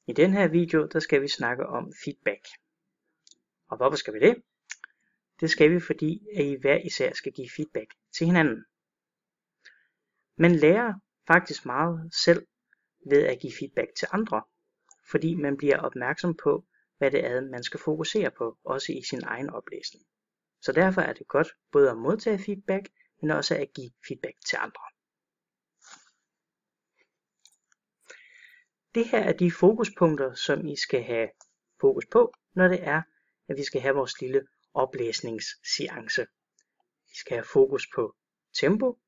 I den her video, der skal vi snakke om feedback. Og hvorfor skal vi det? Det skal vi, fordi at I hver især skal give feedback til hinanden. Man lærer faktisk meget selv ved at give feedback til andre, fordi man bliver opmærksom på, hvad det er, man skal fokusere på, også i sin egen oplæsning. Så derfor er det godt både at modtage feedback, men også at give feedback til andre. Det her er de fokuspunkter, som I skal have fokus på, når det er, at vi skal have vores lille oplæsningsseance. Vi skal have fokus på tempo,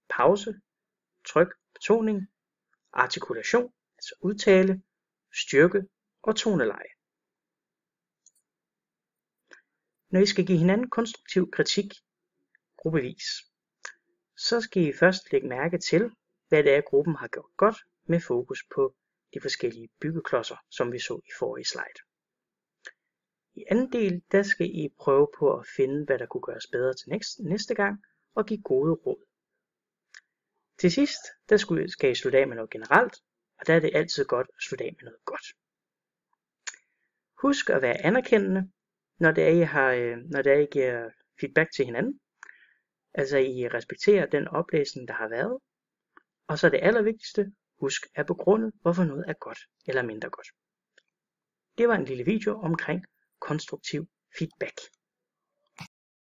pause, tryk, betoning, artikulation, altså udtale, styrke og toneleje. Når I skal give hinanden konstruktiv kritik gruppevis, så skal I først lægge mærke til, hvad det er, gruppen har gjort godt med fokus på de forskellige byggeklodser, som vi så i forrige slide. I anden del, der skal I prøve på at finde, hvad der kunne gøres bedre til næste gang, og give gode råd. Til sidst, der skal I slutte af med noget generelt, og der er det altid godt at slutte af med noget godt. Husk at være anerkendende, når det er, I giver feedback til hinanden. Altså I respekterer den oplæsning, der har været. Og så det allervigtigste, husk at begrunde, hvorfor noget er godt eller mindre godt. Det var en lille video omkring konstruktiv feedback.